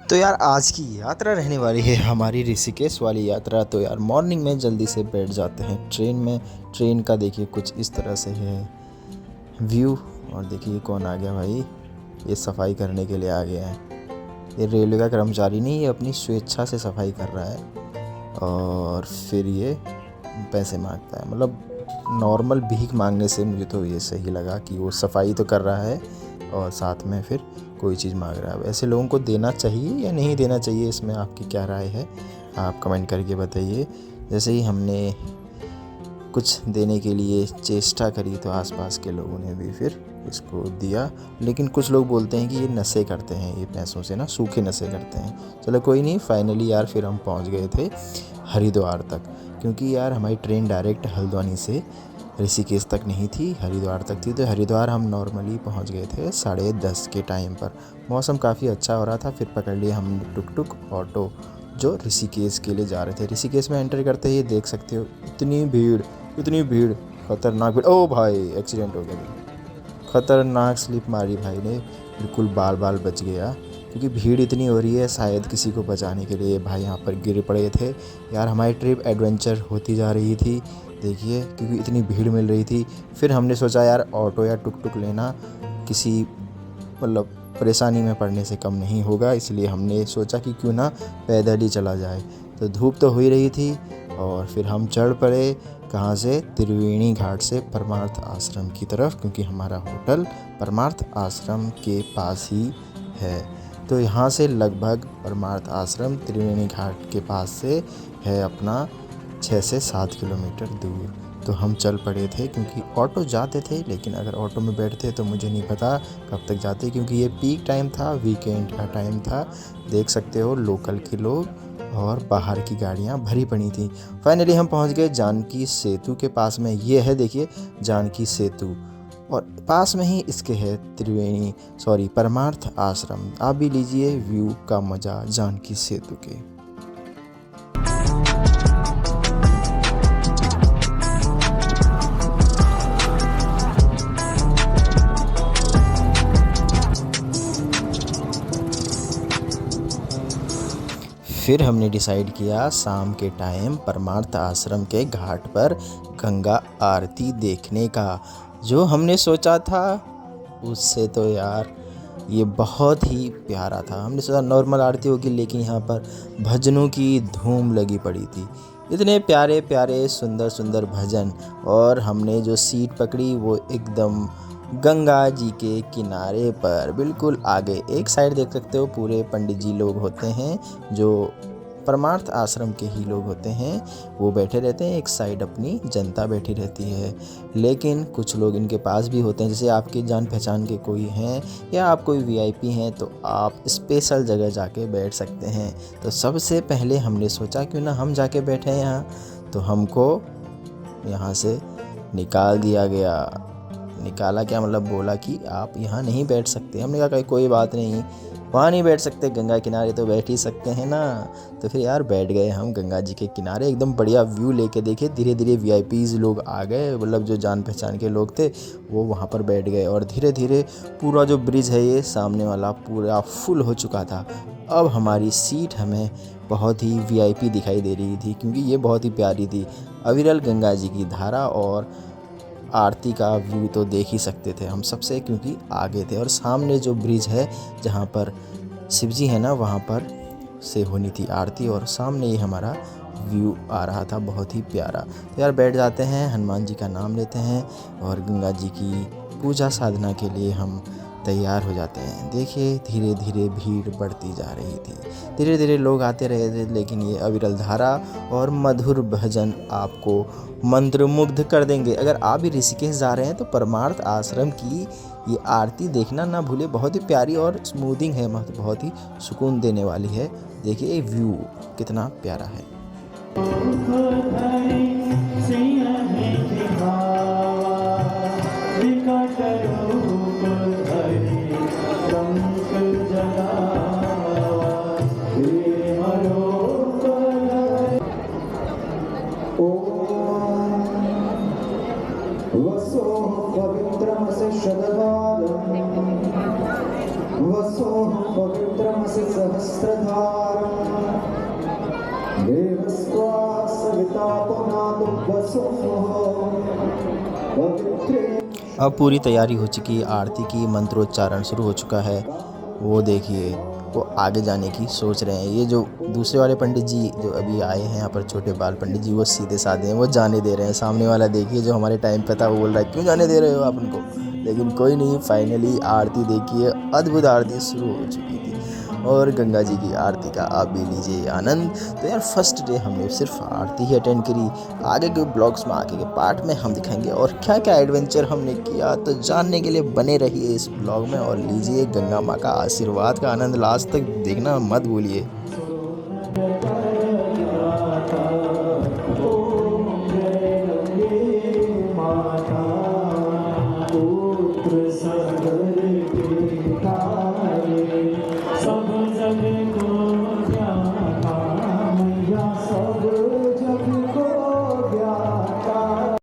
तो यार आज की यात्रा रहने वाली है हमारी ऋषिकेश वाली यात्रा। तो यार मॉर्निंग में जल्दी से बैठ जाते हैं ट्रेन में। ट्रेन का देखिए कुछ इस तरह से है व्यू। और देखिए कौन आ गया भाई, ये सफाई करने के लिए आ गया है। ये रेलवे का कर्मचारी नहीं, ये अपनी स्वेच्छा से सफाई कर रहा है और फिर ये पैसे मांगता है। मतलब नॉर्मल भीख मांगने से मुझे तो ये सही लगा कि वो सफाई तो कर रहा है और साथ में फिर कोई चीज़ मांग रहा है। ऐसे लोगों को देना चाहिए या नहीं देना चाहिए, इसमें आपकी क्या राय है आप कमेंट करके बताइए। जैसे ही हमने कुछ देने के लिए चेष्टा करी तो आसपास के लोगों ने भी फिर इसको दिया। लेकिन कुछ लोग बोलते हैं कि ये नशे करते हैं, ये पैसों से ना सूखे नशे करते हैं। चलो कोई नहीं, फाइनली यार फिर हम पहुंच गए थे हरिद्वार तक। क्योंकि यार हमारी ट्रेन डायरेक्ट हल्द्वानी से ऋषिकेश तक नहीं थी, हरिद्वार तक थी। तो हरिद्वार हम नॉर्मली पहुंच गए थे 10:30 के टाइम पर। मौसम काफ़ी अच्छा हो रहा था। फिर पकड़ लिए हम टुक ऑटो जो ऋषिकेश के लिए जा रहे थे। ऋषिकेश में एंटर करते ही देख सकते हो इतनी भीड़, खतरनाक भीड़। ओ भाई एक्सीडेंट हो गया, खतरनाक स्लिप मारी भाई ने, बिल्कुल बाल बच गया। क्योंकि भीड़ इतनी हो रही है, शायद किसी को बचाने के लिए भाई यहाँ पर गिर पड़े थे। यार हमारी ट्रिप एडवेंचर होती जा रही थी देखिए, क्योंकि इतनी भीड़ मिल रही थी। फिर हमने सोचा यार ऑटो या टुक लेना किसी मतलब परेशानी में पड़ने से कम नहीं होगा, इसलिए हमने सोचा कि क्यों ना पैदल ही चला जाए। तो धूप तो हो ही रही थी और फिर हम चढ़ पड़े कहाँ से, त्रिवेणी घाट से परमार्थ आश्रम की तरफ, क्योंकि हमारा होटल परमार्थ आश्रम के पास ही है। तो यहाँ से लगभग परमार्थ आश्रम त्रिवेणी घाट के पास से है अपना 6 से 7 किलोमीटर दूर। तो हम चल पड़े थे क्योंकि ऑटो जाते थे, लेकिन अगर ऑटो में बैठते तो मुझे नहीं पता कब तक जाते, क्योंकि ये पीक टाइम था, वीकेंड का टाइम था। देख सकते हो लोकल के लोग और बाहर की गाड़ियाँ भरी पड़ी थी। फाइनली हम पहुंच गए जानकी सेतु के पास में। ये है देखिए जानकी सेतु, और पास में ही इसके है परमार्थ आश्रम। आप भी लीजिए व्यू का मज़ा जानकी सेतु के। फिर हमने डिसाइड किया शाम के टाइम परमार्थ आश्रम के घाट पर गंगा आरती देखने का। जो हमने सोचा था उससे तो यार ये बहुत ही प्यारा था। हमने सोचा नॉर्मल आरती होगी, लेकिन यहाँ पर भजनों की धूम लगी पड़ी थी। इतने प्यारे प्यारे सुंदर भजन। और हमने जो सीट पकड़ी वो एकदम गंगा जी के किनारे पर बिल्कुल आगे। एक साइड देख सकते हो पूरे पंडित जी लोग होते हैं, जो परमार्थ आश्रम के ही लोग होते हैं, वो बैठे रहते हैं। एक साइड अपनी जनता बैठी रहती है। लेकिन कुछ लोग इनके पास भी होते हैं, जैसे आपके जान पहचान के कोई हैं या आप कोई वीआईपी हैं तो आप स्पेशल जगह जाके बैठ सकते हैं। तो सबसे पहले हमने सोचा क्यों ना हम जाके बैठे यहाँ। तो हमको यहाँ से निकाल दिया गया। निकाला क्या मतलब, बोला कि आप यहाँ नहीं बैठ सकते। हमने कहा कोई बात नहीं, वहाँ नहीं बैठ सकते, गंगा किनारे तो बैठ ही सकते हैं ना। तो फिर यार बैठ गए हम गंगा जी के किनारे। एकदम बढ़िया व्यू लेके देखे। धीरे धीरे वीआईपीज़ लोग आ गए, मतलब जो जान पहचान के लोग थे वो वहाँ पर बैठ गए। और धीरे धीरे पूरा जो ब्रिज है ये सामने वाला पूरा फुल हो चुका था। अब हमारी सीट हमें बहुत ही वीआईपी दिखाई दे रही थी, क्योंकि ये बहुत ही प्यारी थी। अविरल गंगा जी की धारा और आरती का व्यू तो देख ही सकते थे हम सबसे, क्योंकि आगे थे। और सामने जो ब्रिज है जहाँ पर शिव जी है ना, वहाँ पर से होनी थी आरती, और सामने ही हमारा व्यू आ रहा था बहुत ही प्यारा। तो यार बैठ जाते हैं, हनुमान जी का नाम लेते हैं और गंगा जी की पूजा साधना के लिए हम तैयार हो जाते हैं। देखिए धीरे धीरे भीड़ बढ़ती जा रही थी, धीरे धीरे लोग आते रहे थे, लेकिन ये अविरल धारा और मधुर भजन आपको मंत्रमुग्ध कर देंगे। अगर आप भी ऋषिकेश जा रहे हैं तो परमार्थ आश्रम की ये आरती देखना ना भूले। बहुत ही प्यारी और स्मूदिंग है, बहुत ही सुकून देने वाली है। देखिए ये व्यू कितना प्यारा है। वसो पवित्रमसि सहस्रधा अब पूरी तैयारी हो चुकी है, आरती की मंत्रोच्चारण शुरू हो चुका है। वो देखिए वो आगे जाने की सोच रहे हैं। ये जो दूसरे वाले पंडित जी जो अभी आए हैं यहाँ पर, छोटे बाल पंडित जी, वो सीधे साधे हैं, वो जाने दे रहे हैं। सामने वाला देखिए जो हमारे टाइम पे था, वो बोल रहा है क्यों जाने दे रहे हो आप उनको। लेकिन कोई नहीं, फाइनली आरती देखिए, अद्भुत आरती शुरू हो चुकी थी और गंगा जी की आरती का आप भी लीजिए आनंद। तो यार फर्स्ट डे हमने सिर्फ आरती ही अटेंड करी। आगे के ब्लॉग्स में, आगे के पार्ट में हम दिखाएंगे और क्या क्या एडवेंचर हमने किया। तो जानने के लिए बने रहिए इस ब्लॉग में और लीजिए गंगा माँ का आशीर्वाद का आनंद। लास्ट तक देखना मत भूलिए। पुत्र